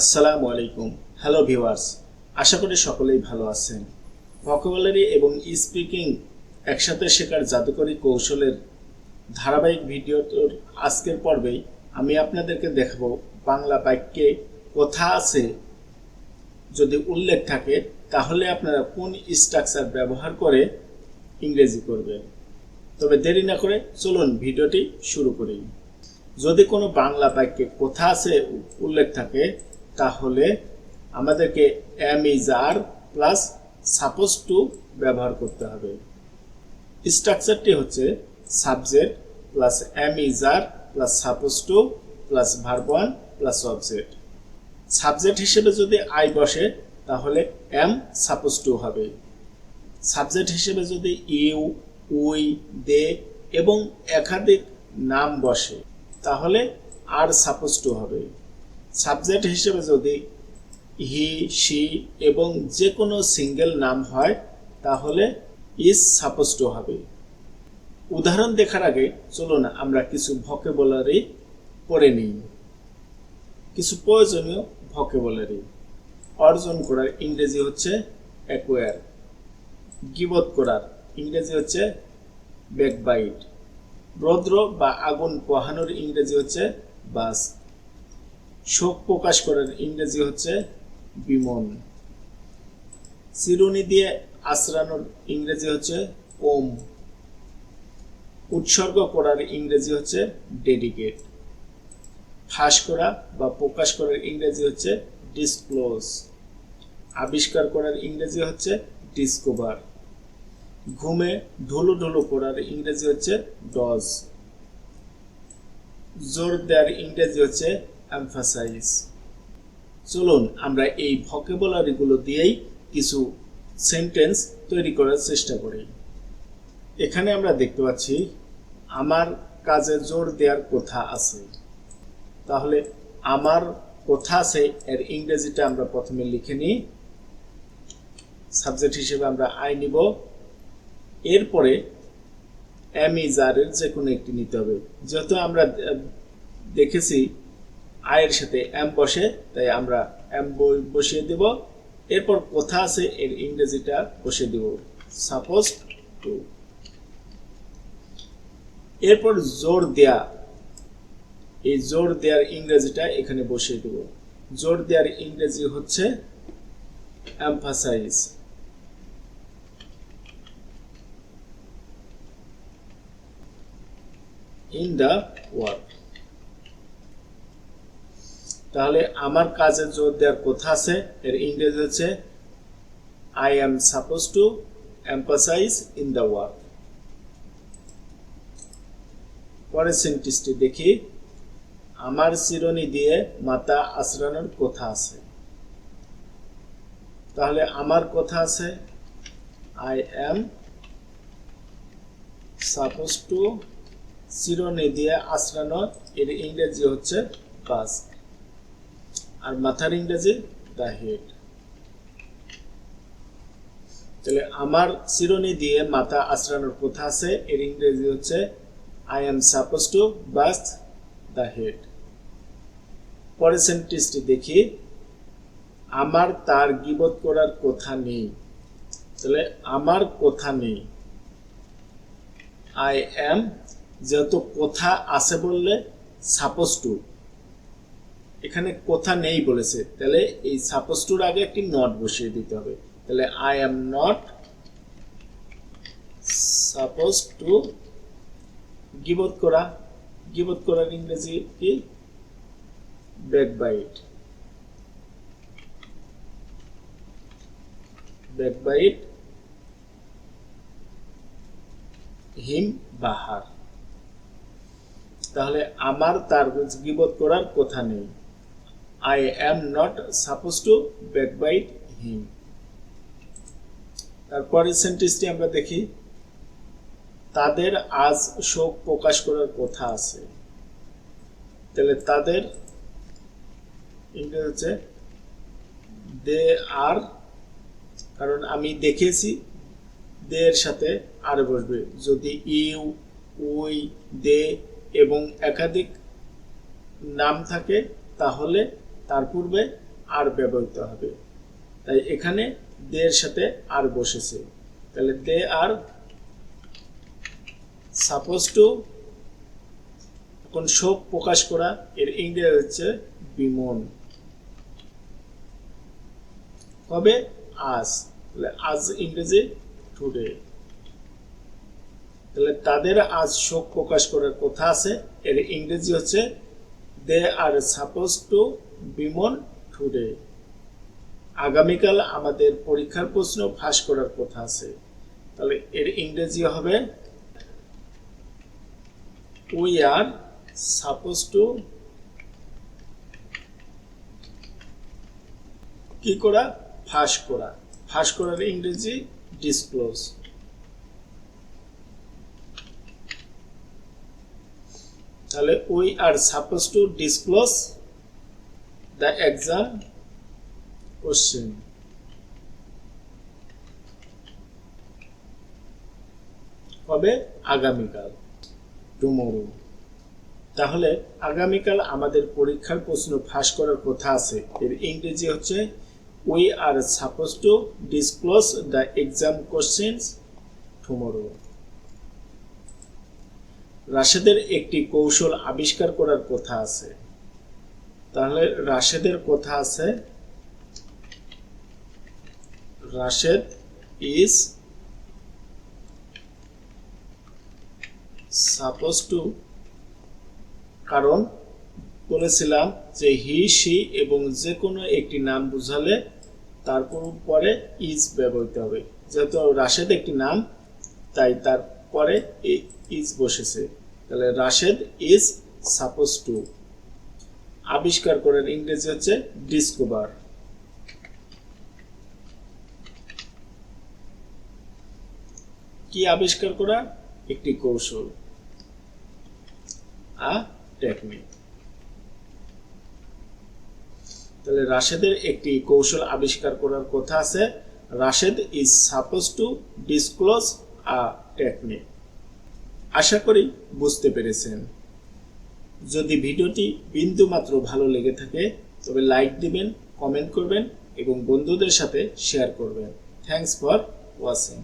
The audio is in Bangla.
আসসালামু আলাইকুম। হ্যালো ভিউয়ার্স, আশা করি সকলেই ভালো আছেন। ভোকাবুলারি এবং স্পিকিং একসাথে শেখার জাদুকরী কৌশলের ধারাবাহিক ভিডিওর আজকের পর্বেই আমি আপনাদেরকে দেখাবো বাংলা বাক্যে কথা আছে যদি উল্লেখ থাকে তাহলে আপনারা কোন স্ট্রাকচার ব্যবহার করে ইংরেজি করবেন। তবে দেরি না করে চলুন ভিডিওটি শুরু করি। যদি কোনো বাংলা বাক্যে কথা আছে উল্লেখ থাকে তাহলে আমাদেরকে am is are plus suppose to ব্যবহার করতে হবে। স্ট্রাকচারটি হচ্ছে subject plus am is are plus suppose to plus verb one plus object. Subject হিসেবে যদি আই বসে তাহলে এম সাপোজ টু হবে। সাবজেক্ট হিসেবে যদি ইউ, উই, দে এবং একাধিক নাম বসে তাহলে আর সাপোজ টু হবে। সাবজেক্ট হিসেবে যদি হি, শি এবং যে কোনো সিঙ্গেল নাম হয় তাহলে ইজ সাপোজ টু হবে। উদাহরণ দেখার আগে চলুন আমরা কিছু ভোকাবুলারি পড়ে নিই। কিছু প্রয়োজনীয় ভোকাবুলারি। অর্জন করার ইংরেজি হচ্ছে অ্যাকোয়ার। গীবত করার ইংরেজি হচ্ছে ব্যাকবাইট। রৌদ্র বা আগুন পোহানোর ইংরেজি হচ্ছে বাস। শোক প্রকাশ করার ইংরেজি হচ্ছে বিমন। চিরুনি দিয়ে আঁচড়ানোর ইংরেজি হচ্ছে ওম। উৎসর্গ করার ইংরেজি হচ্ছে ডেডিকেট। ফাঁস করা বা প্রকাশ করার ইংরেজি হচ্ছে ডিসক্লোজ। আবিষ্কার করার ইংরেজি হচ্ছে ডিসকভার। ঘুমে ঢুলু ঢুলু করার ইংরেজি হচ্ছে ডজ। জোর দেওয়ার ইংরেজি হচ্ছে এমফাসাইজ। চলুন আমরা এই ভোকাবুলারিগুলো দিয়েই কিছু সেন্টেন্স তৈরি করার চেষ্টা করি। এখানে আমরা দেখতে পাচ্ছি আমার কাজে জোর দেওয়ার কথা আছে। তাহলে আমার কথা আছে এর ইংরেজিটা আমরা প্রথমে লিখে নিই। সাবজেক্ট হিসেবে আমরা আই নিব। এরপরে এম ইজ আর এর যে কোনো একটি নিতে হবে। যেহেতু আমরা দেখেছি আয়ের সাথে এম বসে তাই আমরা এম বসিয়ে দেব। এরপর কথা আছে এর ইংরেজিটা বসিয়ে দেব সাপোজ টু। এরপর জোর দেয়া, এই জোর দেওয়ার ইংরেজিটা এখানে বসিয়ে দেব। জোর দেওয়ার ইংরেজি হচ্ছে এমফাসাইজ। In the work. তাহলে আমার কাজে জোর দেওয়ার কথা আছে এর ইংরেজি হচ্ছে I am suppose to emphasise in the work. পরের সেন্টেন্সটি দেখি। আমার চিরুনি দিয়ে মাথা আঁচড়ানোর কথা আছে। তাহলে আমার কথা আছে আই এম সাপোজ টু চিরুনি দিয়ে আঁচড়ানো এর ইংরেজি হচ্ছে বাস। আর মাথার ইংরেজি দ্য হেড। তাহলে আমার চিরুনি দিয়ে মাথা আঁচড়ানোর কথা আছে এর ইংরেজি হচ্ছে I am suppose two bus the head. পরের সেন্টেন্সটি দেখি। আমার তার গীবত করার কথা নেই। তাহলে আমার কথা নেই আই এম, যেহেতু কথা আছে বললে সাপোজ টু, এখানে কথা নেই বলেছে তাহলে এই সাপোজ টুর আগে একটি নট বসিয়ে দিতে হবে। তাহলে I am not suppose to গীবত করা। গীবত করার ইংরেজি কি ব্যাকবাইট। ব্যাকবাইট হিম বাহার। তাহলে আমার তার গীবত করার কথা নেই I am not suppose to backbite him. তারপরের সেন্টেন্সটি আমরা দেখি। তাদের আজ শোক প্রকাশ করার কথা আছে। তাহলে তাদের ইংরেজি হচ্ছে দে আর, কারণ আমি দেখেছি দে এর সাথে আর বসবে। যদি ইউ, উই, দে এবং একাধিক নাম থাকে তাহলে তার পূর্বে আর ব্যবহৃত হবে, তাই এখানে দে এর সাথে আর বসেছে। তাহলে দে আর সাপোজ টু, এখন শোক প্রকাশ করা, এর ইংরেজি হচ্ছে বিমন। কবে? আজ। তাহলে আজ ইংরেজি টুডে। তাহলে তাদের আজ শোক প্রকাশ করার কথা আছে, এর ইংরেজি হচ্ছে দে আর সাপোজ টু বিমন টুডে। আগামীকাল আমাদের পরীক্ষার প্রশ্ন ফাঁস করার কথা আছে, তাহলে এর ইংরেজি হবে উই আর সাপোজ টু কি করা? ফাঁস করা। ফাঁস করার ইংরেজি ডিসক্লোজ। তাহলে we are suppose to disclose the exam question. কবে? আগামীকাল, টুমরো। তাহলে আগামীকাল আমাদের পরীক্ষার প্রশ্ন ফাঁস করার কথা আছে, এর ইংরেজি হচ্ছে we are suppose to disclose the exam questions tomorrow. রাশেদের একটি কৌশল আবিষ্কার করার কথা আছে, তাহলে রাশেদের কথা আছে রাশেদ ইজ সাপোজ টু, কারণ বলেছিলাম যে হি সি এবং যে কোনো একটি নাম বোঝালে তারপর পরে ইজ ব্যবহৃত হবে। যেহেতু রাশেদ একটি নাম, তাই তারপরে ইজ বসেছে। তাহলে রাশেদ ইজ সাপোজ টু। আবিষ্কার করার ইংরেজি হচ্ছে ডিসকভার। কি আবিষ্কার করা? একটি কৌশল, আ টেকনিক। তাহলে রাশেদের একটি কৌশল আবিষ্কার করার কথা আছে, রাশেদ is suppose to disclose a technique. আশা করি বুঝতে পেরেছেন। যদি ভিডিওটি বিন্দুমাত্র ভালো লেগে থাকে তবে লাইক দিবেন, কমেন্ট করবেন এবং বন্ধুদের সাথে শেয়ার করবেন। Thanks for watching.